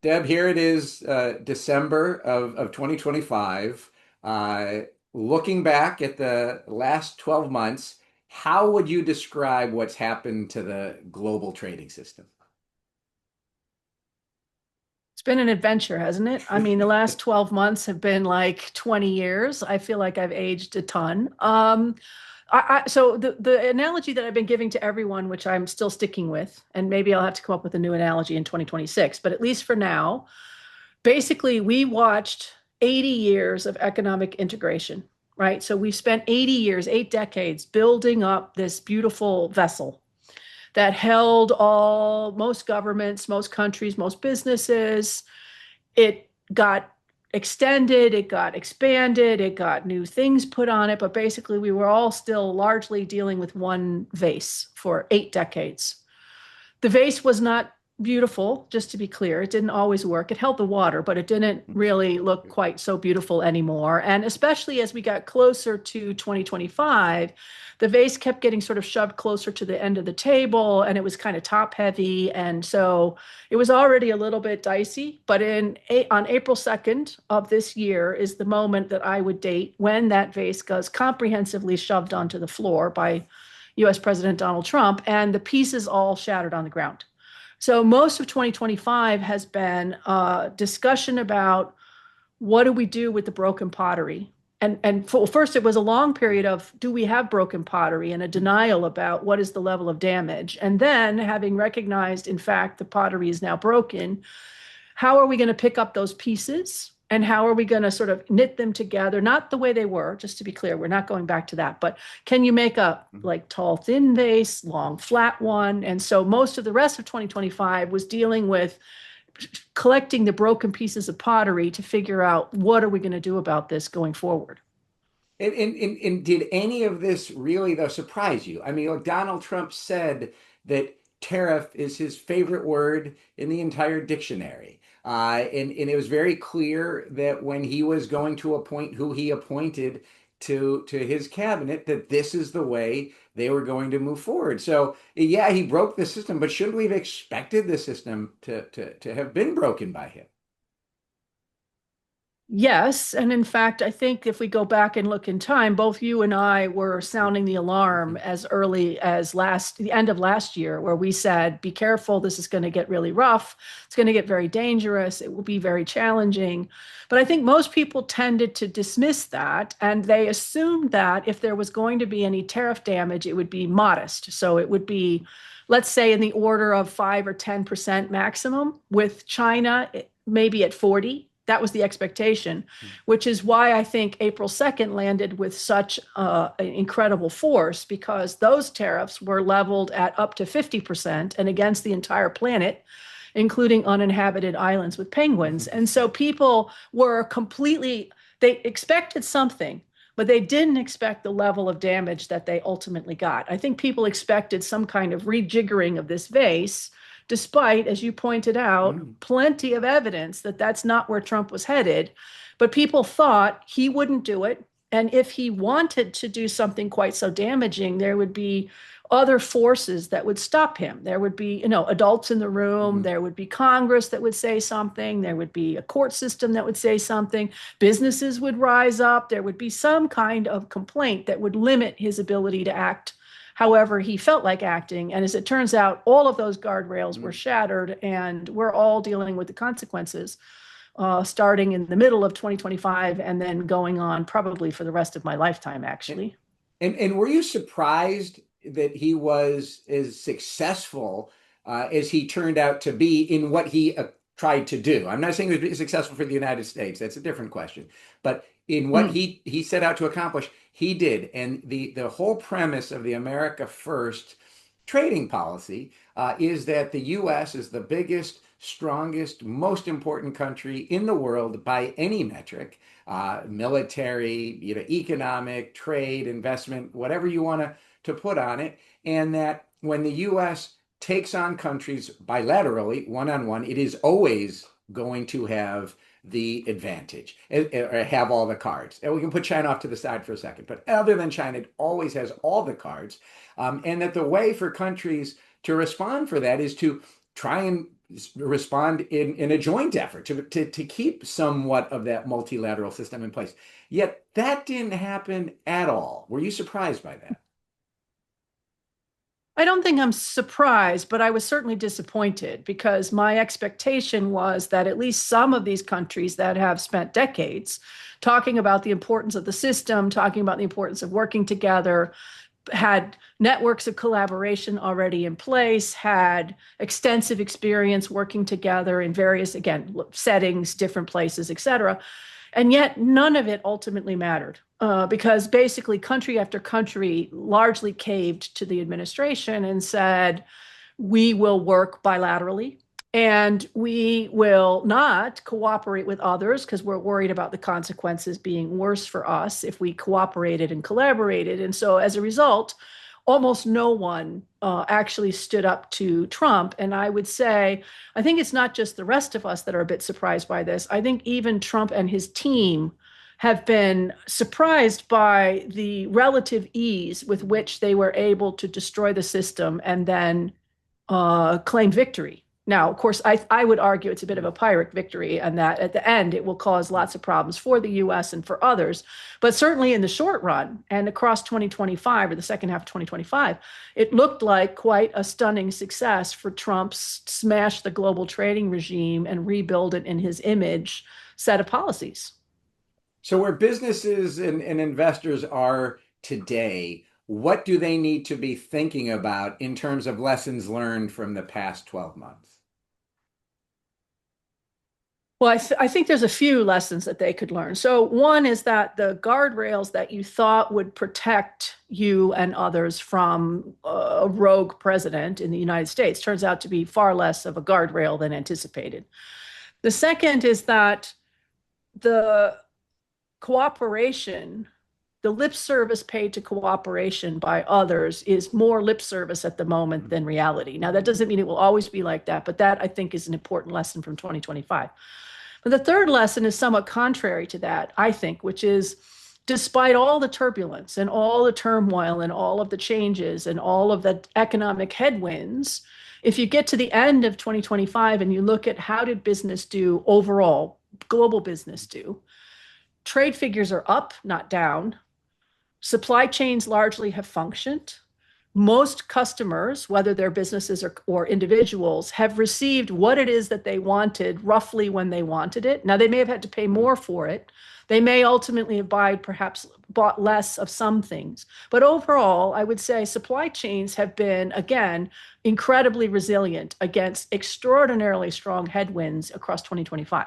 Deb, here it is, December of 2025. Uh, Looking back at the last 12 months, how would you describe what's happened to the global trading system? It's been an adventure, hasn't it? I mean, the last 12 months have been like 20 years. I feel like I've aged a ton. So the analogy that I've been giving to everyone, which I'm still sticking with, and maybe I'll have to come up with a new analogy in 2026, but at least for now, basically we watched 80 years of economic integration, right? So we spent 80 years, 8 decades building up this beautiful vessel that held most governments, most countries, most businesses. It got extended, it got expanded, it got new things put on it, but basically we were all still largely dealing with one vase for 8 decades. The vase was not beautiful, just to be clear. It didn't always work. It held the water, but it didn't really look quite so beautiful anymore. And especially as we got closer to 2025, the vase kept getting sort of shoved closer to the end of the table and it was kind of top heavy. And so it was already a little bit dicey. But on April 2nd of this year is the moment that I would date when that vase goes comprehensively shoved onto the floor by US President Donald Trump, and the pieces all shattered on the ground. So most of 2025 has been a discussion about what do we do with the broken pottery. First, it was a long period of do we have broken pottery and a denial about what is the level of damage. And then, having recognized, in fact, the pottery is now broken, how are we going to pick up those pieces and how are we going to sort of knit them together, not the way they were, just to be clear, we're not going back to that, but can you make a like tall thin vase, long flat one? And so most of the rest of 2025 was dealing with collecting the broken pieces of pottery to figure out what are we going to do about this going forward. And did any of this really, though, surprise you? I mean, like Donald Trump said that tariff is his favorite word in the entire dictionary. And it was very clear that when he was going to appoint who he appointed to his cabinet, that this is the way they were going to move forward. So yeah, he broke the system, but shouldn't we have expected the system to have been broken by him? Yes, and in fact, I think if we go back and look in time, both you and I were sounding the alarm as early as the end of last year, where we said, be careful, this is going to get really rough. It's going to get very dangerous. It will be very challenging. But I think most people tended to dismiss that, and they assumed that if there was going to be any tariff damage, it would be modest. So it would be, let's say, in the order of 5 or 10% maximum, with China maybe at 40. That was the expectation, which is why I think April 2nd landed with such an incredible force because those tariffs were leveled at up to 50% and against the entire planet, including uninhabited islands with penguins. And so people were they expected something, but they didn't expect the level of damage that they ultimately got. I think people expected some kind of rejiggering of this vase despite, as you pointed out, Mm. plenty of evidence that that's not where Trump was headed. But people thought he wouldn't do it. And if he wanted to do something quite so damaging, there would be other forces that would stop him. There would be, adults in the room. Mhm. There would be Congress that would say something. There would be a court system that would say something. Businesses would rise up. There would be some kind of complaint that would limit his ability to act however he felt like acting. And as it turns out, all of those guardrails were Mm. shattered, and we're all dealing with the consequences starting in the middle of 2025 and then going on probably for the rest of my lifetime, And, actually. and were you surprised that he was as successful as he turned out to be in what he tried to do? I'm not saying he was successful for the United States. That's a different question. But in what Mm. he set out to accomplish, he did. And the whole premise of the America First trading policy is that the U.S. is the biggest, strongest, most important country in the world by any metric, military, economic, trade, investment, whatever you want to put on it, and that when the U.S. takes on countries bilaterally, one on one, it is always going to have the advantage or have all the cards. And we can put China off to the side for a second, but other than China, it always has all the cards. And that the way for countries to respond for that is to try and respond in a joint effort to keep somewhat of that multilateral system in place. Yet that didn't happen at all. Were you surprised by that? I don't think I'm surprised, but I was certainly disappointed because my expectation was that at least some of these countries that have spent decades talking about the importance of the system, talking about the importance of working together, had networks of collaboration already in place, had extensive experience working together in various, again, settings, different places, et cetera. And yet none of it ultimately mattered because basically country after country largely caved to the administration and said, we will work bilaterally and we will not cooperate with others because we're worried about the consequences being worse for us if we cooperated and collaborated. And so as a result, almost no one actually stood up to Trump. And I would say, I think it's not just the rest of us that are a bit surprised by this. I think even Trump and his team have been surprised by the relative ease with which they were able to destroy the system and then claim victory. Now, of course, I would argue it's a bit of a Pyrrhic victory and that at the end it will cause lots of problems for the US and for others. But certainly in the short run and across 2025 or the second half of 2025, it looked like quite a stunning success for Trump's smash the global trading regime and rebuild it in his image set of policies. So where businesses and investors are today, what do they need to be thinking about in terms of lessons learned from the past 12 months? Well, I think there's a few lessons that they could learn. So, one is that the guardrails that you thought would protect you and others from a rogue president in the United States turns out to be far less of a guardrail than anticipated. The second is that the cooperation, the lip service paid to cooperation by others is more lip service at the moment than reality. Now, that doesn't mean it will always be like that, but that I think is an important lesson from 2025. But the third lesson is somewhat contrary to that, I think, which is despite all the turbulence and all the turmoil and all of the changes and all of the economic headwinds, if you get to the end of 2025 and you look at how did business do overall, global business do, trade figures are up, not down. Supply chains largely have functioned. Most customers, whether they're businesses or individuals, have received what it is that they wanted roughly when they wanted it. Now, they may have had to pay more for it. They may ultimately have perhaps bought less of some things. But overall, I would say supply chains have been, again, incredibly resilient against extraordinarily strong headwinds across 2025.